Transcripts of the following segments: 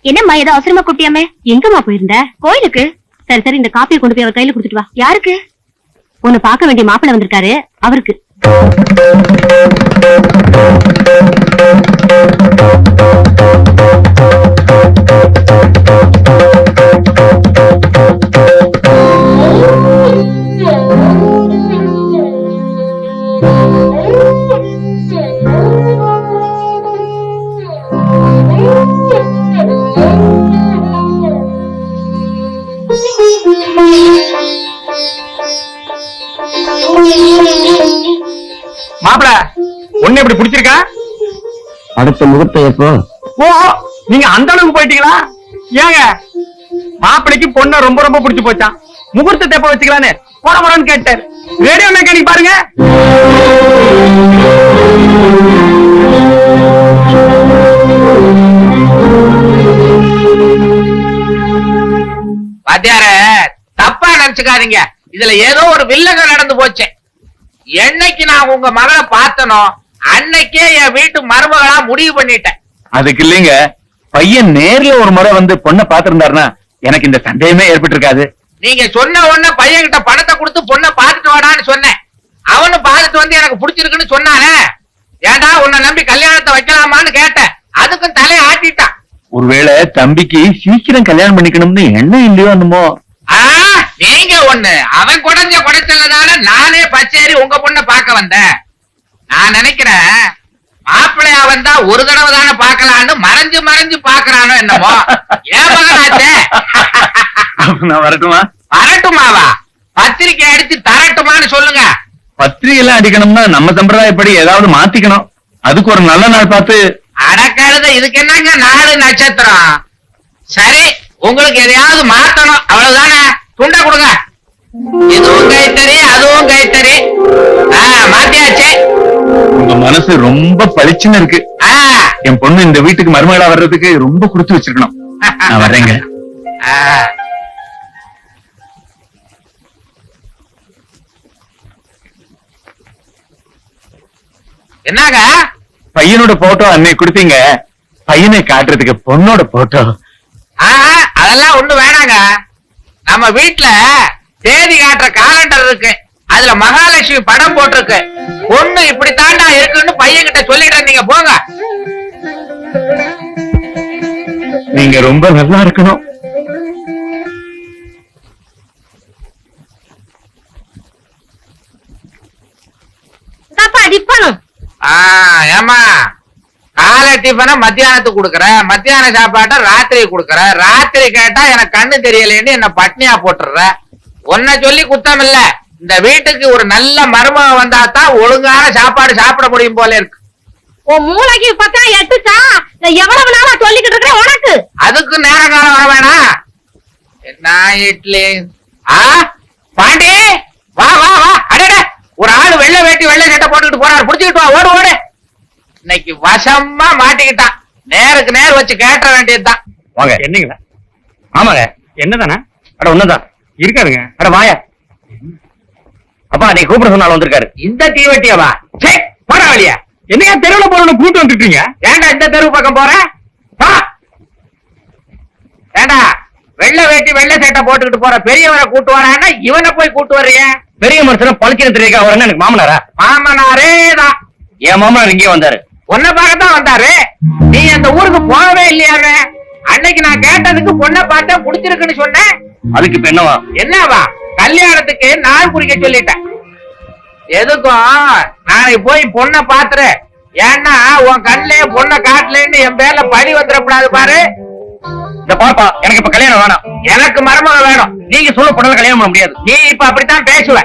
என்னம்மா ஏதோ அவசரமா கூப்பிட்டியாமே? எங்கம்மா போயிருந்த? கோயிலுக்கு. சரி சரி, இந்த காப்பியை கொண்டு போய் அவர் கையில கொடுத்துட்டு வா. யாருக்கு? உன்னை பார்க்க வேண்டிய மாப்பிள்ளை வந்திருக்காரு, அவருக்கு. மாப்பிள ஒண்ணு எப்படி பிடிச்சிருக்கா? அடுத்த முகூர்த்தம் எப்போ? ஓ, நீங்க அந்த அளவுக்கு போயிட்டீங்களா? ஏங்க மாப்பிளைக்கு பொண்ண ரொம்ப ரொம்ப பிடிச்சு போச்சான். முகூர்த்தத்தை எப்ப வச்சுக்கலான்னு போறன்னு கேட்டார். ரேடியோ மெக்கானிக் பாருங்க. வாத்தியார தப்பா நினைச்சுக்காதீங்க, இதுல ஏதோ ஒரு வில்லங்க நடந்து போச்சு. என்னைக்கு நான் உங்க மகளை பார்த்தனோ அன்னைக்கே என் வீட்டு மருமகளா முடிவு பண்ணிட்டேன். அதுக்கு இல்லைங்க, பையன் நேர்ல ஒரு முறை வந்து பொண்ணை பாத்திருந்தாருன்னா எனக்கு இந்த சந்தேகமே ஏற்பட்டு இருக்காது. நீங்க சொன்ன உடனே பையன் கிட்ட பணத்தை கொடுத்து பொண்ணை பார்த்துட்டு வாடான்னு சொன்னேன். அவனு பார்த்துட்டு வந்து எனக்கு பிடிச்சிருக்குன்னு சொன்னானே. ஏண்டா உன்னை நம்பி கல்யாணத்தை வைக்கலாமான்னு கேட்டேன். அதுக்கும் தலையை ஆட்டிட்டான். ஒருவேளை தம்பிக்கு சீக்கிரம் கல்யாணம் பண்ணிக்கணும்னு எண்ணம் இல்லையோ என்னமோ. நீங்க ஒண்ணு, அவன் குடைச்சலதால நானே பச்சேரி உங்க பொண்ணை பார்க்க வந்தேன். நான் நினைக்கிறேன் மாப்பிள்ளையா வந்தா ஒரு தடவை தானே பார்க்கலான்னு மறைஞ்சு மறைஞ்சு பாக்குறானோ என்னமோ. ஏன் மகனாச்சே? நான் வரட்டுமா? வரட்டுமாவா? பத்திரிக்கை அடிச்சு தரட்டுமான்னு சொல்லுங்க. பத்திரிகை எல்லாம் அடிக்கணும்னா நம்ம சம்பிரதாயப்படி ஏதாவது மாத்திக்கணும். அதுக்கு ஒரு நல்ல நாள் பார்த்து. அடக்கழுத, இதுக்கு என்னங்க நாலு நட்சத்திரம்? சரி, உங்களுக்கு எதையாவது மாத்தணும், அவ்வளவுதானே. துண்டை கொடுங்க. இதுவும் கைத்தறி, அதுவும் கைத்தறி. மாத்தியாச்சு. உங்க மனசு ரொம்ப பளிச்சுன்னு இருக்கு. என் பொண்ணு இந்த வீட்டுக்கு மருமகளா வர்றதுக்கு ரொம்ப கொடுத்து வச்சிருக்கணும். நான் வர்றேங்க. என்னங்க பையனோட போட்டோ அன்னைக்கு கொடுத்தீங்க, பையனை காட்டுறதுக்கு பொண்ணோட போட்டோ. அதெல்லாம் ஒண்ணு வேணாங்க. நம்ம வீட்டுல தேதி காட்டுற காலண்டர் இருக்கு, அதுல மகாலட்சுமி படம் போட்டிருக்கு. பொண்ணு இப்படித்தாண்டா இருக்குன்னு பையன் கிட்ட சொல்லிட்டு நீங்க போங்க. நீங்க ரொம்ப நல்லா இருக்கணும். ஏமா, காலை டிஃபனை மத்தியானத்துக்கு கொடுக்கற, மத்தியான சாப்பாட்டை ராத்திரி கொடுக்கற, ராத்திரி கேட்டா எனக்கு கண்ணு தெரியலன்னு என்ன பட்னியா போட்டுற. உன்னை சொல்லி குத்தம் இல்ல, இந்த வீட்டுக்கு ஒரு நல்ல மருமக வந்தா தான் ஒழுங்கான சாப்பாடு சாப்பிட முடியும் போல இருக்கு. உன் மூளைக்கு பத்தா எட்டுச்சா? எவ்வளவு நாளா சொல்லிக்கிட்டு இருக்கிறேன் உனக்கு. அதுக்கு நேர காலம் வர வேணாம். என்ன இட்லி? பாண்டி, வா வா வா. அடே, ஒரு ஆளு வெள்ளை வேட்டி வெள்ளை சட்டை போட்டுக்கிட்டு போறாரு, புடிச்சுக்கிட்டு வா, ஓடு ஓடு. இன்னைக்கு வசமா மாட்டிக்கிட்டான். நேருக்கு நேர் வச்சு கேட்ட வேண்டியதுதான். வாங்க. என்னங்களா? ஆமாங்க. என்னதானே? அட ஒண்ணுதான் இருக்காருங்க. அட வாயா. அப்பா நீ கூப்பிட சொன்னாலும் வந்திருக்காரு. இந்த தீவட்டியவா? பரவாயில்லையா? என்னையா தெருவுல போறவன கூட்டு வந்துட்டீங்க? ஏண்டா இந்த தெருவு பக்கம் போற? ஏண்டா வெள்ளை வேட்டி வெள்ளை சட்டை போட்டுக்கிட்டு போற பெரியவரை கூட்டு வரான்னா இவனை போய் கூட்டு வர்றீங்க? பெரிய மனுஷன பழிக்கிற தெரியுக்கா? அவர் என்ன எனக்கு மாமனாரா? மாமனாரே தான். என் மாமனார் இங்கே வந்தாரு. உன்னை பார்க்கத்தான் வந்தாரு. நீ அந்த ஊருக்கு போகவே இல்லையாங்க? அன்னைக்கு நான் கேட்டதுக்கு பொண்ணை பார்த்தா புடிச்சிருக்குன்னு சொன்னேன். அதுக்கு இப்ப என்னவா? என்னவா? கல்யாணத்துக்கு நாள் குறிக்க சொல்லிட்டேன். எதுக்கும் நாளைக்கு போய் பொண்ணை பாத்துரு. ஏன்னா உன் கண்ணிலே பொண்ணை காட்டலன்னு என் பேர்ல பழி வந்துடக்கூடாது பாரு. இந்த பாப்பா, எனக்கு இப்ப கல்யாணம் வேணாம். எனக்கு மருமக வேணும். நீங்க சொல்ல பொண்ணு கல்யாணம் பண்ண முடியாது. நீ இப்ப அப்படித்தான் பேசுவ.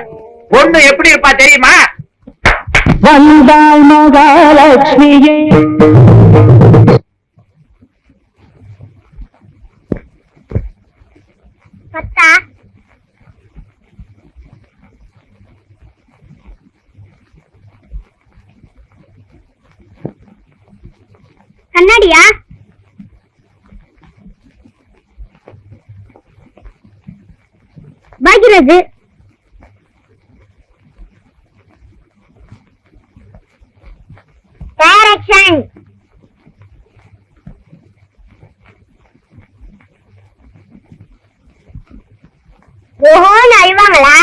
பொண்ணு எப்படி இருப்பா தெரியுமா? வந்தாள் மகாலட்சுமியே. கண்ணாடியா? பாக்யராஜ், டைரக்ஷன். ஓஹோன்னு அழுவாங்களா?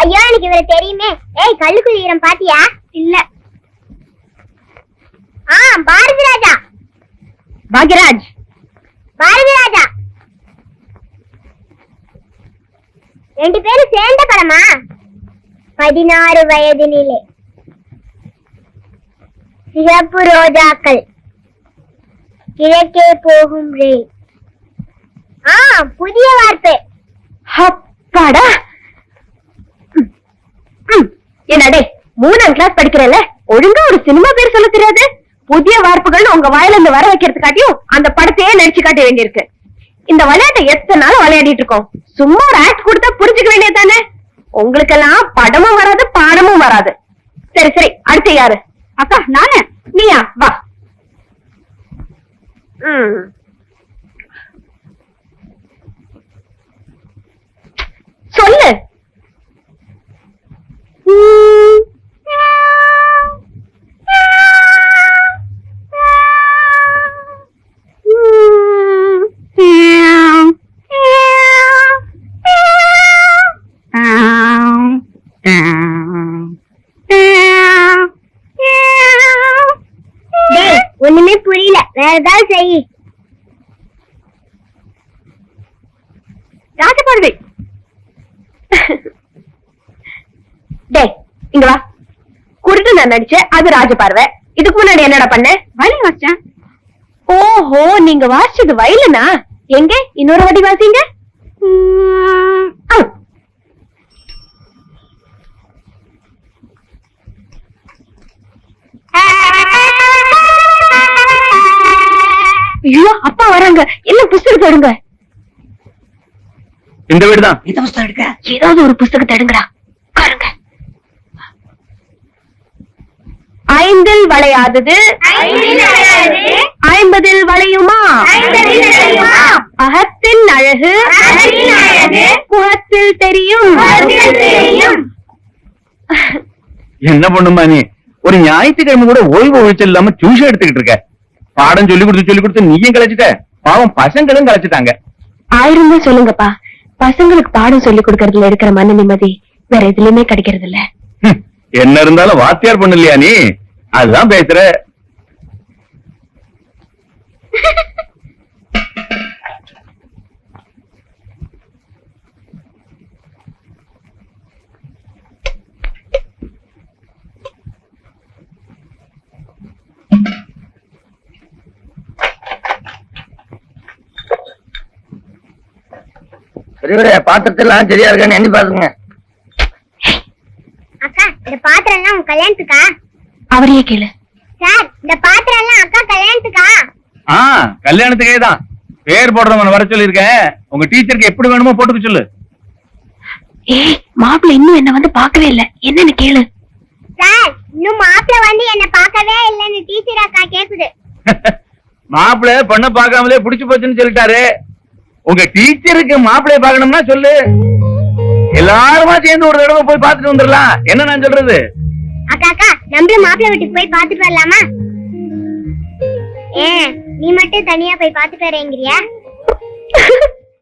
ஐயோ எனக்கு இவரை தெரியுமே. ஏய் கல்லுக்குள் ஈரம் பாத்தியா? இல்ல. பாரதி ராஜா. பாக்யராஜ். பாரதி ராஜா. ரெண்டு பேரும் சேர்ந்த படமா? 16 வயதினிலே. சிகப்பு ரோஜாக்கள். கிழக்கே போகும் ரயில். புதிய வார்த்தை. அப்பாடா. என்னடே 3ஆம் கிளாஸ் படிக்கிறல்ல, ஒழுங்கா ஒரு சினிமா பேர் சொல்ல தெரியாது? புதிய வார்ப்புகள் உங்க வாயில இருந்து வர வைக்கிறதுக்காட்டியும் அந்த படத்தையே நடிச்சு காட்ட வேண்டியிருக்கு. இந்த விளையாட்டை எத்தனை நாள் விளையாடிட்டு இருக்கோம். சும்மா ஒரு ஆக்ட் கொடுத்தா புரிஞ்சுக்க வேண்டியது தானே? உங்களுக்கெல்லாம் படமும் வராது பாடமும் வராது. சரி சரி, அடுத்து யாரு? அக்கா நானு. நீயா? வா. சொல்லு. ஒண்ணுமே புரியல, வேற ஏதாவது செய். ராஜபார்வை. டே இங்க வா. குருட்டு நான் நடிச்சேன், அது ராஜபார்வை. இதுக்கு முன்னாடி என்னடா பண்ண? வயலின் வாசிச்சேன். ஓஹோ, நீங்க வாசிச்சது வயலினா? எங்க இன்னொரு வாட்டி வாசிங்க. ஐயோ அப்பா வராங்க, எல்லாம் புஸ்தகத்தை எடுங்க. இந்த வீடுதான். இந்த புஸ்தகம் எடுக்க ஏதாவது ஒரு புஸ்தகத்தை எடுங்கடா. உட்காருங்க. 5ல் வளையாதது 50ல் வளையுமா? அகத்தின் அழகு முகத்தில் தெரியும். என்ன பண்ணுமா நீ? ஒரு ஞாயிற்றுக்கிழமை கூட ஓய்வு ஒழிச்சு இல்லாம டியூஷன் எடுத்துக்கிட்டு இருக்க. பாடம் சொல்லி கொடுத்து நீயும் கலைச்சிட்ட. பாவம் பசங்களும் கலைச்சிட்டாங்க. 1000 தான் சொல்லுங்கப்பா. பசங்களுக்கு பாடம் சொல்லி கொடுக்கறதுல இருக்கிற மன நிம்மதி வேற எதுலயுமே கிடைக்கிறது இல்ல. என்ன இருந்தாலும் வாத்தியார் பண்ண இல்லையா நீ? அதுதான் பேசுற. பாத்திரத்தெல்லாம் சரியா இருக்கான்னு எண்ணி பாருங்க. அக்கா இந்த பாத்திரம் எல்லாம் உங்க கல்யாணத்துக்கா? அவரையே கேளு. சார் இந்த பாத்திரம் எல்லாம் அக்கா கல்யாணத்துக்கா? கல்யாணத்துக்கே தான். பேர் போடுறவங்க வர சொல்லி இருக்கேன். உங்க டீச்சருக்கு எப்படி வேணுமோ போட்டுக்க சொல்லு. ஏய் மாப்பிள்ள இன்னும் என்ன வந்து பார்க்கவே இல்ல, என்னன்னு கேளு. சார் இன்னும் மாப்பிள்ள வந்து என்ன பார்க்கவே இல்லன்னு டீச்சர் அக்கா கேக்குது. மாப்பிள்ள பொண்ண பார்க்காமலே புடிச்சு போச்சுன்னு சொல்லிட்டாரு. உங்க டீச்சருக்கு மாப்பிள்ளைய பார்க்கணும்னா சொல்லு. எல்லாருமா சேர்ந்து ஒரு தடவை போய் பார்த்துட்டு வந்துடலாம். என்ன நான் சொல்றது? அக்கா அக்கா நம்மளும் மாப்பிள்ளை வீட்டுக்கு போய் பார்த்துட்டு வரலாமா? நீ மட்டும் தனியா போய் பார்த்துட்டு வரேங்கிறியா?